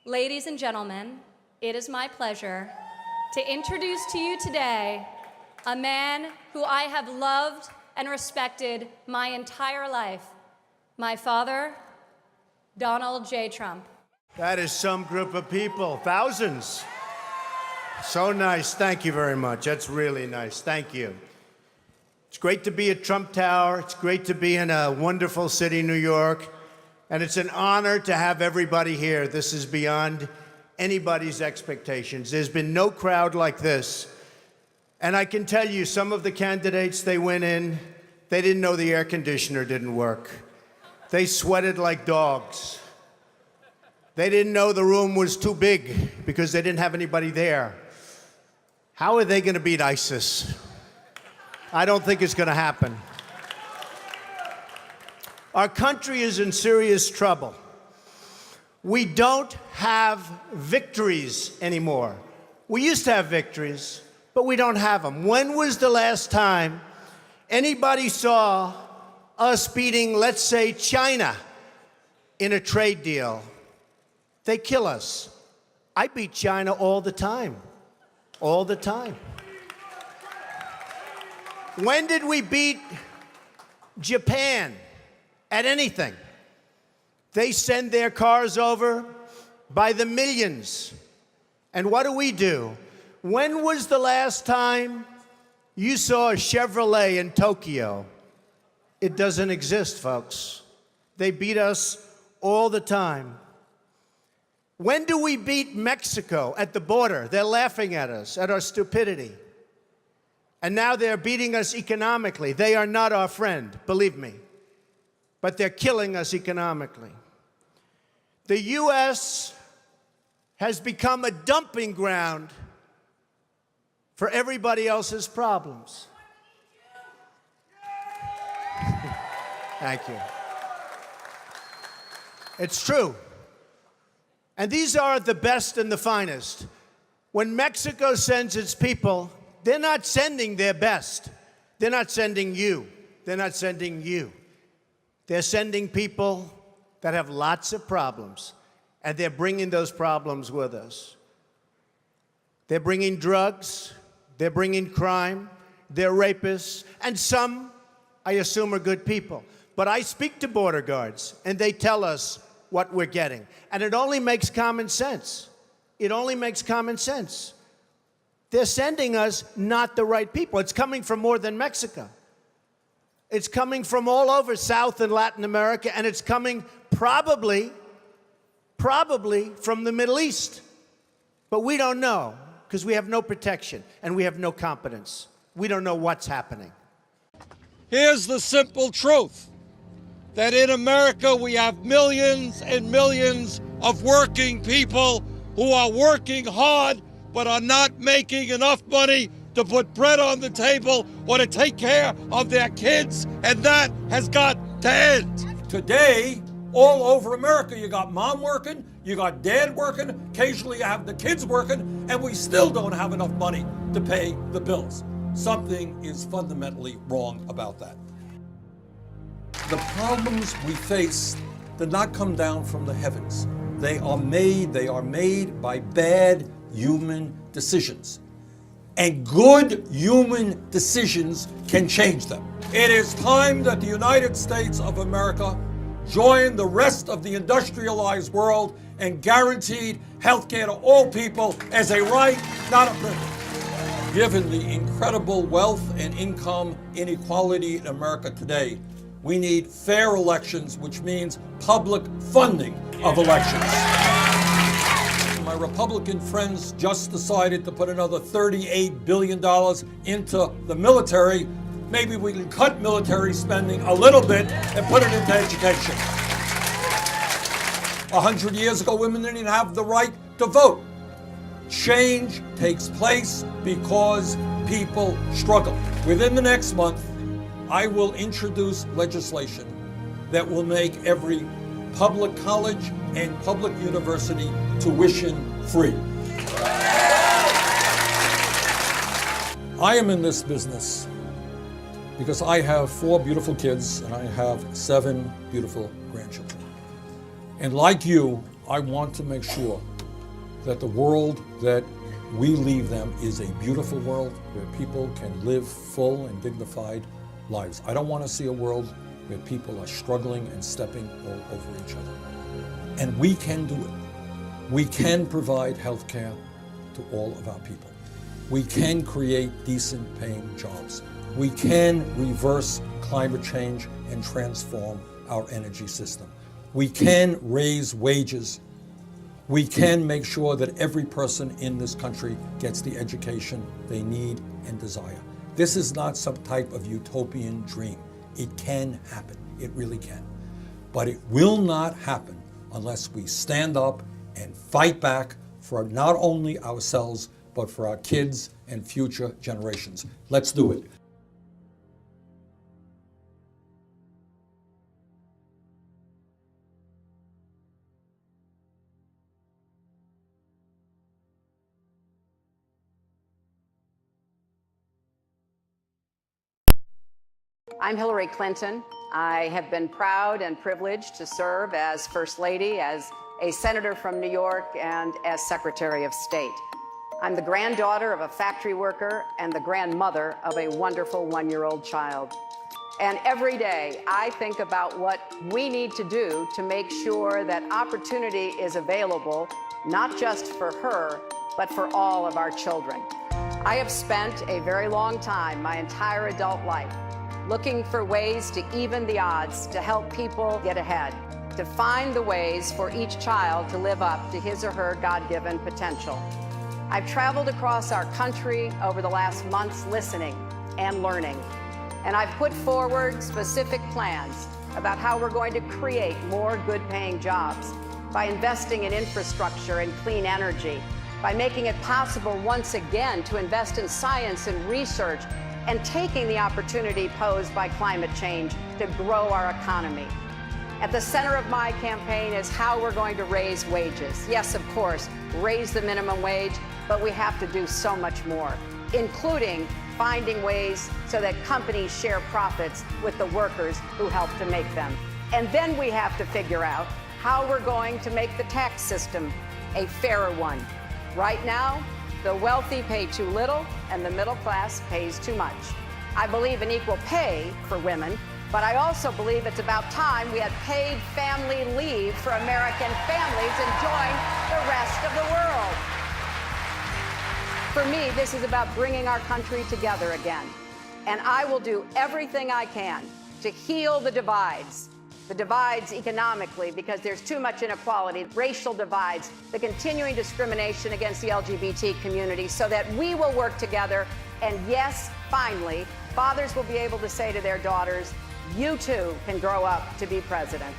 Ladies and gentlemen, it is my pleasure to introduce to you today a man who I have loved and respected my entire life, my father, Donald J. Trump. That is some group of people, thousands. So nice, thank you very much. That's really nice, thank you. It's great to be at Trump Tower. It's great to be in a wonderful city, New York. And it's an honor to have everybody here. This is beyond anybody's expectations. There's been no crowd like this. And I can tell you, some of the candidates, they went in, they didn't know the air conditioner didn't work. They sweated like dogs. They didn't know the room was too big because they didn't have anybody there. How are they going to beat ISIS? I don't think it's going to happen. Our country is in serious trouble. We don't have victories anymore. We used to have victories, but we don't have them. When was the last time anybody saw us beating, let's say, China in a trade deal? They kill us. I beat China all the time. All the time. When did we beat Japan at anything? They send their cars over by the millions. And what do? When was the last time you saw a Chevrolet in Tokyo? It doesn't exist, folks. They beat us all the time. When do we beat Mexico at the border? They're laughing at us, at our stupidity. And now they're beating us economically. They are not our friend, believe me. But they're killing us economically. The U.S. has become a dumping ground for everybody else's problems. Thank you. It's true. And these are the best and the finest. When Mexico sends its people, they're not sending their best. They're not sending you. They're not sending you. They're sending people that have lots of problems, and they're bringing those problems with us. They're bringing drugs, they're bringing crime, they're rapists, and some, I assume, are good people. But I speak to border guards, and they tell us what we're getting. And it only makes common sense. It only makes common sense. They're sending us not the right people. It's coming from more than Mexico. It's coming from all over South and Latin America, and it's coming probably from the Middle East. But we don't know, because we have no protection, and we have no competence. We don't know what's happening. Here's the simple truth, that in America we have millions and millions of working people who are working hard but are not making enough money to put bread on the table or to take care of their kids, and that has got to end. Today, all over America, you got mom working, you got dad working, occasionally you have the kids working, and we still don't have enough money to pay the bills. Something is fundamentally wrong about that. The problems we face did not come down from the heavens. They are made by bad human decisions. And good human decisions can change them. It is time that the United States of America join the rest of the industrialized world and guaranteed health care to all people as a right, not a privilege. Given the incredible wealth and income inequality in America today, we need fair elections, which means public funding of elections. My Republican friends just decided to put another $38 billion into the military. Maybe we can cut military spending a little bit and put it into education. 100 years ago, women didn't even have the right to vote. Change takes place because people struggle. Within the next month, I will introduce legislation that will make every public college and public university tuition-free. I am in this business because I have 4 beautiful kids and I have 7 beautiful grandchildren. And like you, I want to make sure that the world that we leave them is a beautiful world where people can live full and dignified lives. I don't want to see a world where people are struggling and stepping all over each other. And we can do it. We can provide health care to all of our people. We can create decent paying jobs. We can reverse climate change and transform our energy system. We can raise wages. We can make sure that every person in this country gets the education they need and desire. This is not some type of utopian dream. It can happen. It really can. But it will not happen unless we stand up and fight back for not only ourselves, but for our kids and future generations. Let's do it. I'm Hillary Clinton. I have been proud and privileged to serve as First Lady, as a senator from New York, and as Secretary of State. I'm the granddaughter of a factory worker and the grandmother of a wonderful one-year-old child. And every day I think about what we need to do to make sure that opportunity is available, not just for her, but for all of our children. I have spent a very long time, my entire adult life, looking for ways to even the odds to help people get ahead, to find the ways for each child to live up to his or her God-given potential. I've traveled across our country over the last months listening and learning, and I've put forward specific plans about how we're going to create more good-paying jobs by investing in infrastructure and clean energy, by making it possible once again to invest in science and research, and taking the opportunity posed by climate change to grow our economy. At the center of my campaign is how we're going to raise wages. Yes, of course, raise the minimum wage, but we have to do so much more, including finding ways so that companies share profits with the workers who help to make them. And then we have to figure out how we're going to make the tax system a fairer one. Right now, the wealthy pay too little and the middle class pays too much. I believe in equal pay for women, but I also believe it's about time we had paid family leave for American families and join the rest of the world. For me, this is about bringing our country together again. And I will do everything I can to heal the divides economically, because there's too much inequality, racial divides, the continuing discrimination against the LGBT community, so that we will work together. And yes, finally, fathers will be able to say to their daughters, you too can grow up to be president.